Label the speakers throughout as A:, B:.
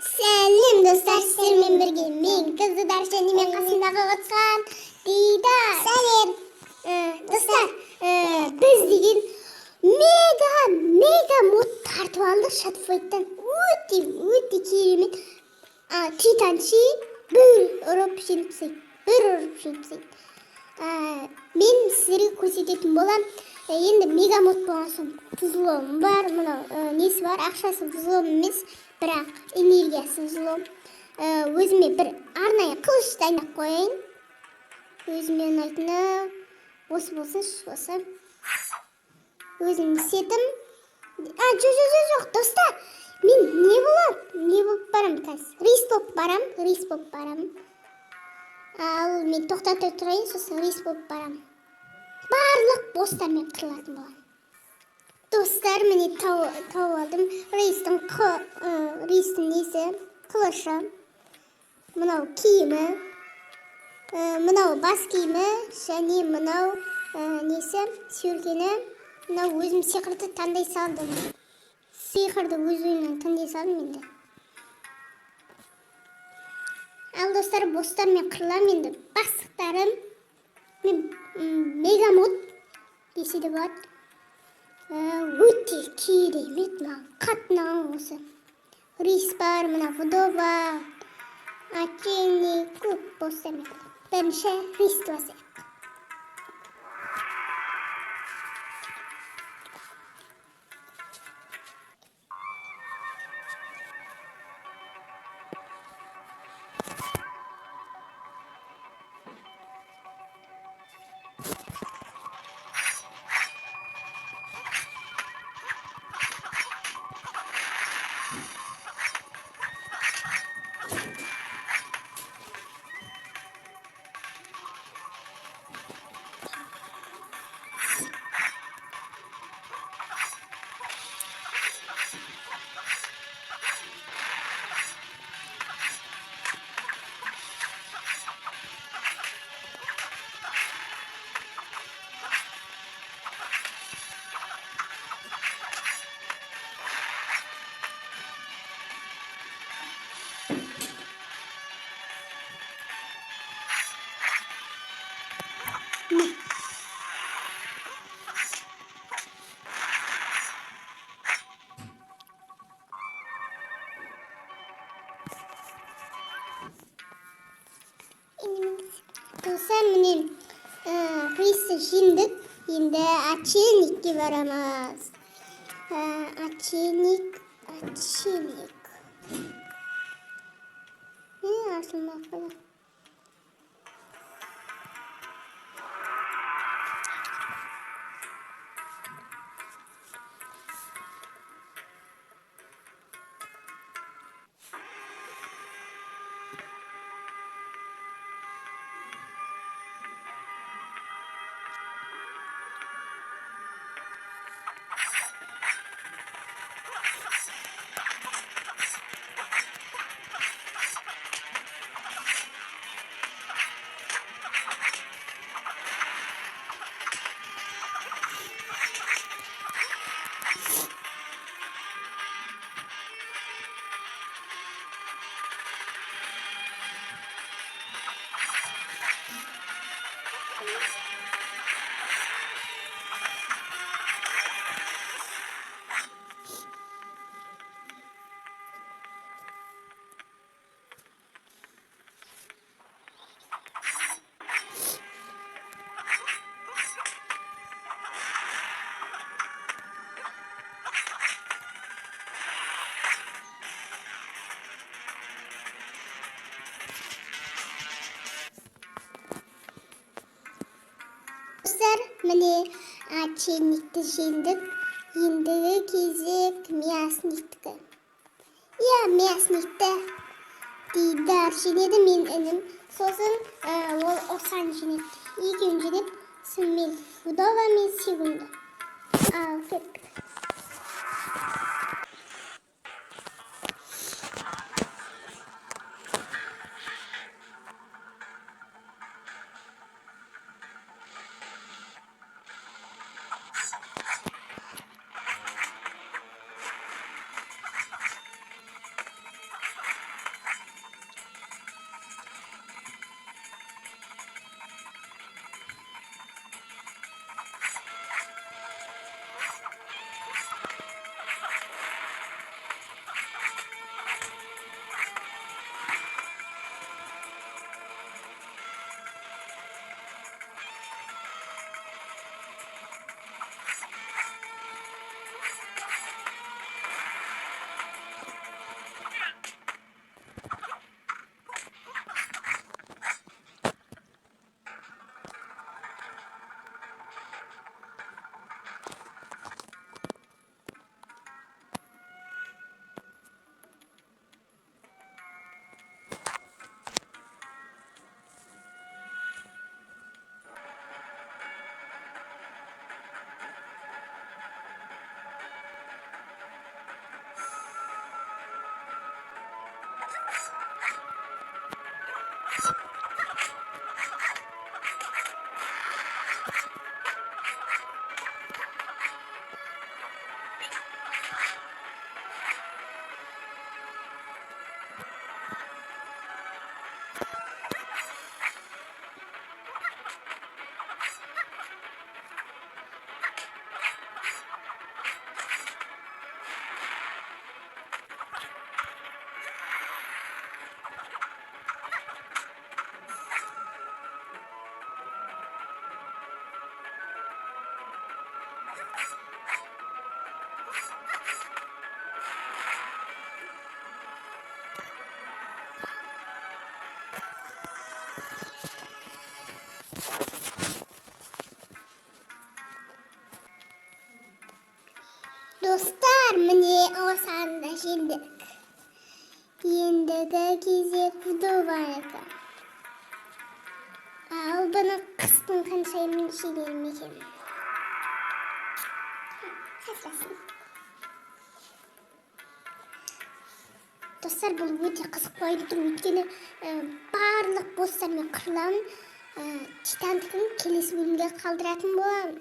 A: Сәлем достар, сіздермен бірге мен қыздар және мен қасымдағы отқан дейді. Сәлем. Достар, біз деген мега мод тартып алдық шатфойттан. Өте керемет. Титанши бір ұрып жеңіпсейді. Мен сіздерге көрсететін болам. Енді мега мод болған соң взлом бар, мынау несі бар, ақшасы взлом емес, бірақ энергиясы взлом. Өзіме бір арнайы қылыш дайындап қояйын. Өзіме ұнайтыны осы болсыншы, осы. Өзімнің сетім. Жоқ, достар. Мен не болып барам қазір? Рысь болып барам. Ал мен тоқтата тұрайын, сосын рысь болып барам. Барлық бостармен қырылатын болам. Достар, міне тауып алдым. Рыйстың несі, қылышы. Мынау киімі. Мынау бас киімі. Және мынау несі, сүйелгені. Мынау өзім сиқырды таңдай салдым. Сиқырды өз ойымнан таңдай салдым енді. Ал достар, бостармен қырылам енді. Бастықтарын мегамод десе де болады. Өте керемет, маған қатынаған осы. Рысь бар, мына вдова, отчельник, көп бостармен қырылам. Бірінші рыйсті басайық. Достар, міне рыйсті жеңдік. Енді отчельникке барамыз. Отчельник. Ашылмақ қойдық. Міне отчельникті жеңдік. Ендігі кезек мясниктікі. Мясникті Дидар жеңеді, мен інім. Сосын ол Осан жеңеді. Екеуін жеңеді. Сосын мен вдова мен сегунда. Ал кеттік. Достар, міне осыны да жеңдік. Ендігі кезек вдоварка. Ал бұны қыстың қаншайымын жеңерім екен. Қасырасын. Достар, бұл өте қызық болып тұр, өйткені барлық бостармен қырыламын. Титандікін келесі бөлімге қалдыратын боламын.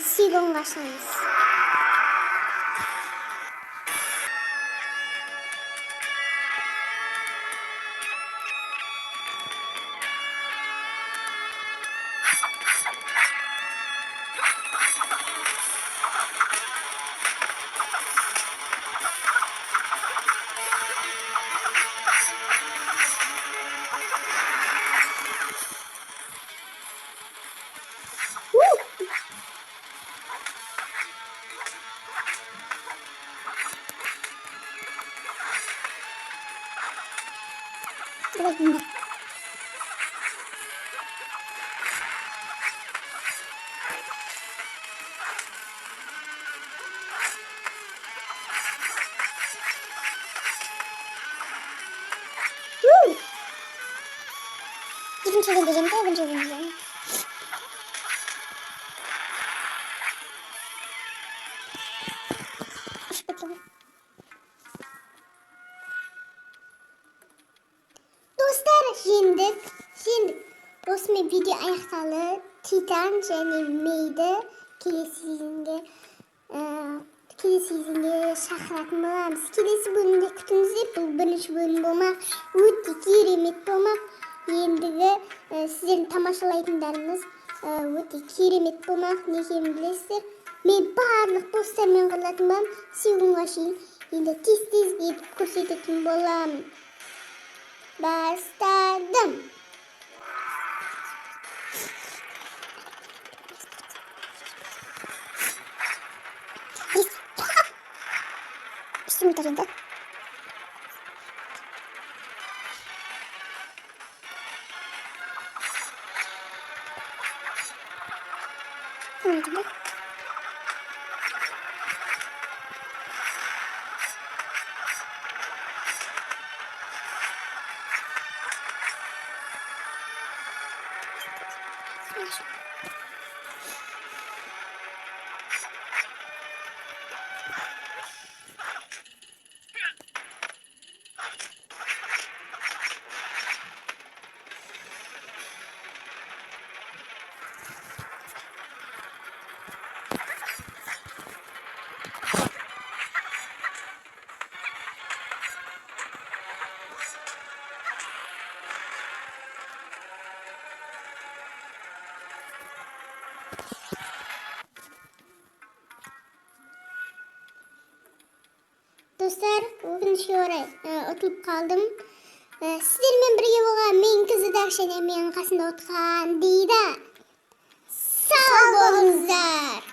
A: Сигон қашамыз. Екінші бөлдеген бе, бірінші бөлдеген. Достар, жеңдік. Осымен видео аяқталды. Титан және Мейді келесі кезеңге шақыратын боламыз. Келесі бөлімде күтіңіздер. Бұл бірінші бөлім болмақ. Өте керемет болмақ. Ендігі сіздердің тамашалайтындарыңыз өте керемет болмақ. Не екенін білесіздер. Мен барлық бостармен қырылатын боламын. Сегунға шейін енді тез-тез етіп көрсететін боламын. Бастадым. Üstümü tarayın. Достар, өкінішке орай ұтылып қалдым. Сіздермен бірге болған мен қызы Дәкшен менің қасында отқан дейді. Сау болыңыздар.